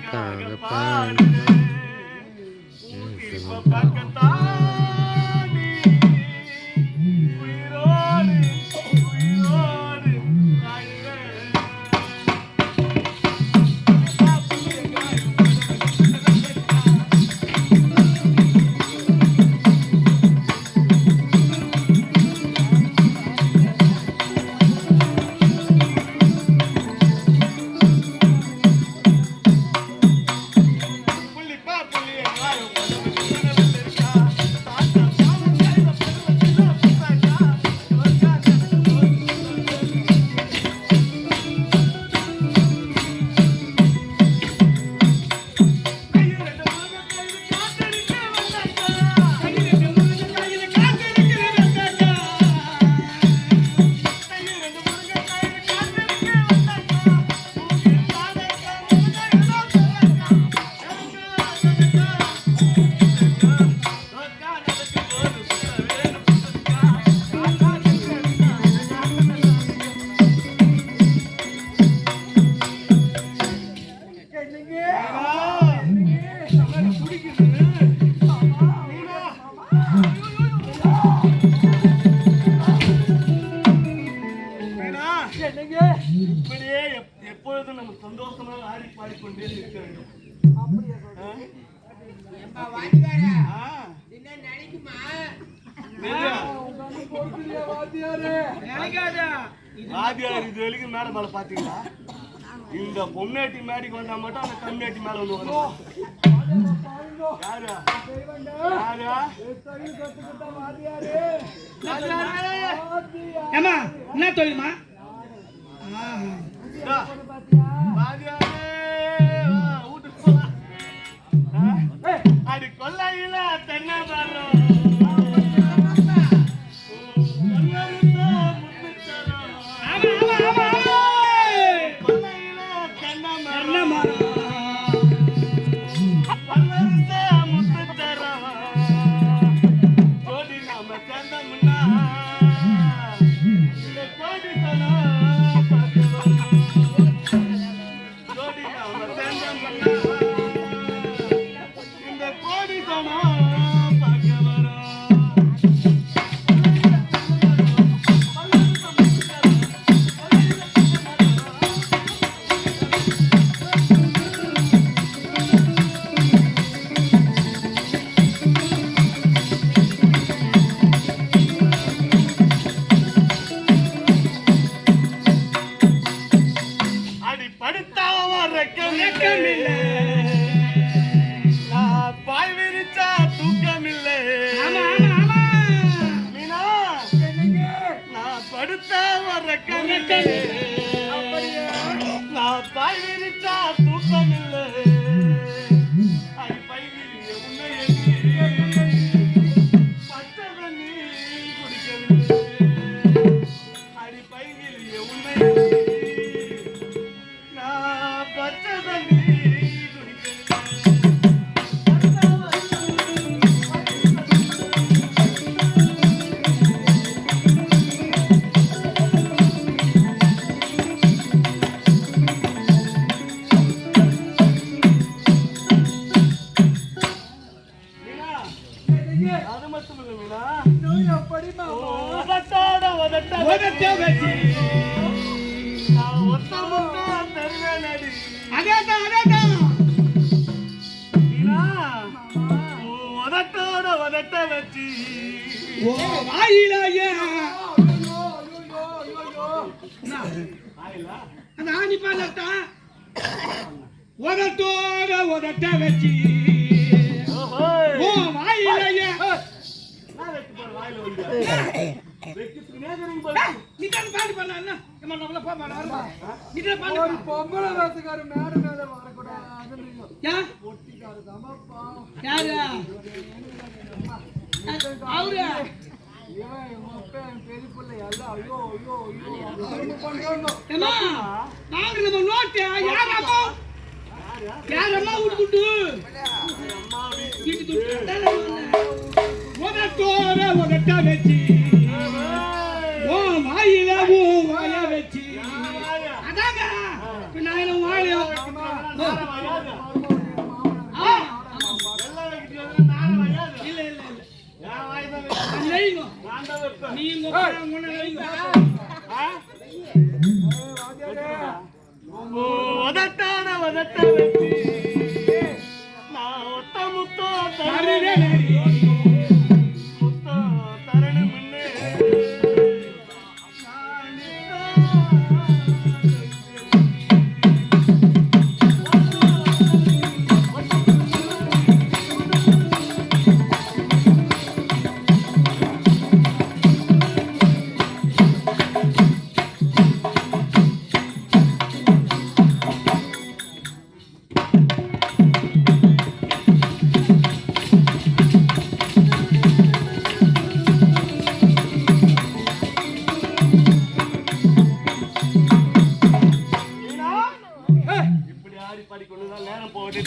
நமக்காக பாடுறேன் இப்படியே எப்பொழுதும் நம்ம சந்தோஷமாக ஆடி பாடிக்கொண்டே இருக்க வேண்டும். வாத்தியார் இது வரைக்கும் மேடை மேல பாத்தீங்களா? இந்த பொம்னாட்டி மேடைக்கு வந்தா மட்டும் அந்த கம்யூனிட்டி மேல வந்து வரும். என்ன தொழிலுமா? அது கொல்லையில தென்னை மரம் நான் பாய் விரிச்சா தூக்கம் இல்லை. அது பைவிரிய உன்னை பச்சை தண்ணி குடிக்கவில்லை. அடி பைவிரிய உன்னை நான் பச்சை தண்ணி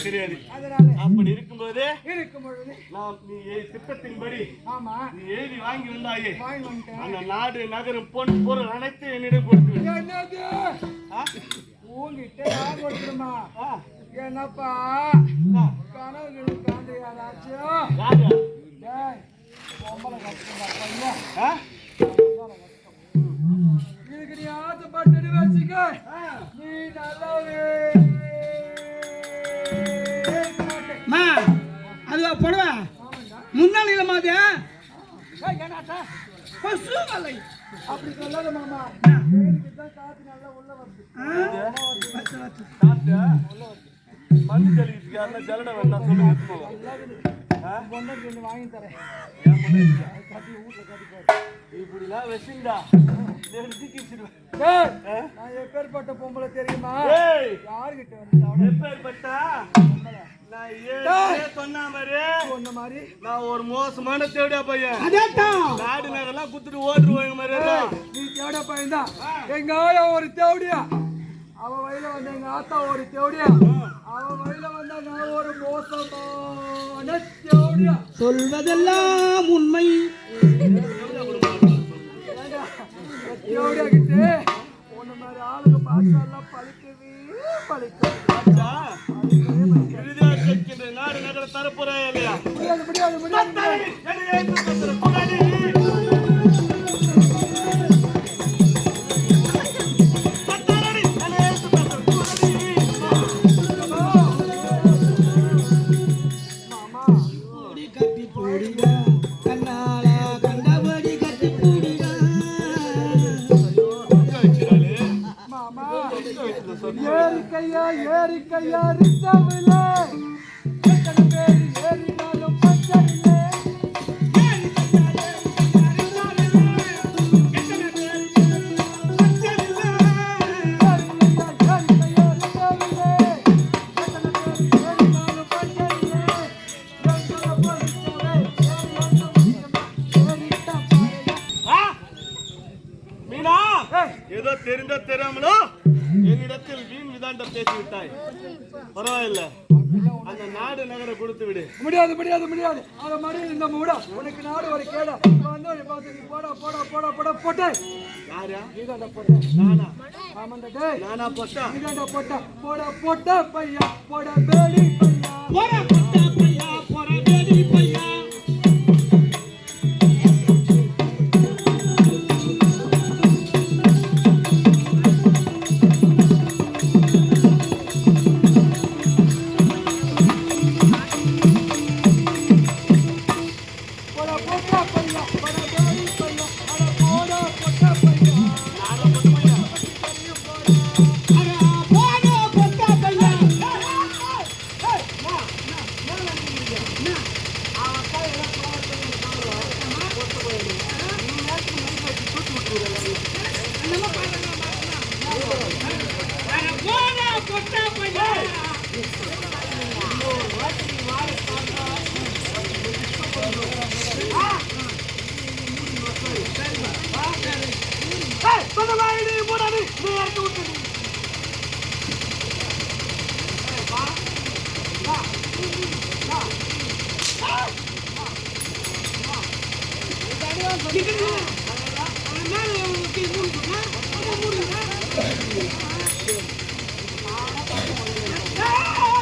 தெரியாது. அப்படி இருக்கும்போது நீ திட்டத்தின்படி நீ எழுதி வாங்கி வந்தாயே அந்த நாடு நகரம் பொன் பொருள் அனைத்து என்னிடம் கொடுத்து என்னப்பா கனவுகள் காண்டு யாராச்சும் இதுக்கு நீ ஆசைப்பட்டு வச்சுக்க நீ நல்லாவே அதுவா போடுவா முன்னாள் மாதிரியா அப்படி சொல்லாத மாமா காத்து நல்லா உள்ள வருது மண்ணு தெளிக்கிறதுக்கு யாருன்னா ஜலட வேண்டாம் சொல்லுங்க வாங்கி தரேன் இப்படிலாம் வச்சுண்டா நான் எப்பேற்பட்ட பொம்பளை தெரியுமா யாருகிட்ட வந்து எப்பேற்பட்டா சொன்ன மாதிரி நான் ஒரு மோசமான தேவடியா பையன் நாடு நகரெல்லாம் குத்துட்டு ஓட்டுருவாங்க மாதிரி நீ தேவடியா பையன் தான் எங்க ஆயா ஒரு தேவடியா அவ வயல வந்த எங்க ஆத்தா ஒரு தேவடியா அவ வயல வந்தா நான் ஒரு மோசமான தேவடியா சொல்வதெல்லாம் உண்மை தேவடியா கிட்டே உன்ன மாதிரி ஆளுங்க பாஷெல்லாம் பழிக்கவே பழிக்கும் நாடு நகர தரப்புறா இல்லையா முடியாது ஏரிக்கையா ரிச்சவில்லை எத்தனை பேர் ஏறினாலும் பஞ்சமில்லை மீனா ஏதோ தெரிந்த தெரியாமலோ என்னிடத்தில் வீண் விதாண்டம் பேசி விட்டாய். பரவாயில்லை, அந்த நாடு நகரை கொடுத்து விடு. முடியாது அதை மறுபடியும் இந்த மூட உனக்கு நாடு ஒரு கேட போட்ட யாரா போட்ட நானா? ஆமாண்டா நானா போட்டா போட்ட பையா போட பேடி பையா Ah!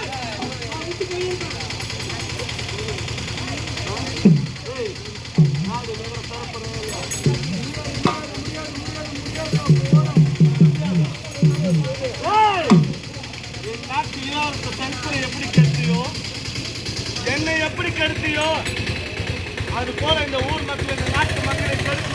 எப்படி கெடுத்தியோ அது போல இந்த ஊர் மக்கள் இந்த நாட்டு மக்களை கெடுக்க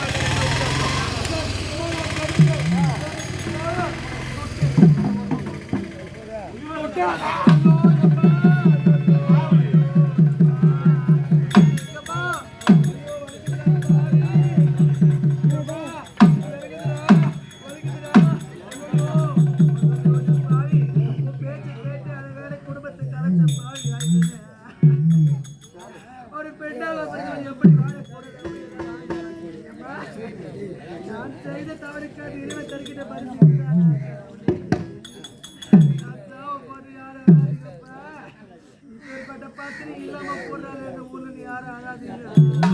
ஒரு பெண்ணாக எப்படி வாழ போறது? நான் செய்த தவறுக்காக இறைவன் தருகிற பரிசு இப்பேற்பட்ட பாத்திரம் இல்லாம போடுறாங்க. இந்த ஊர்ல யாரும் ஆகாதீங்க.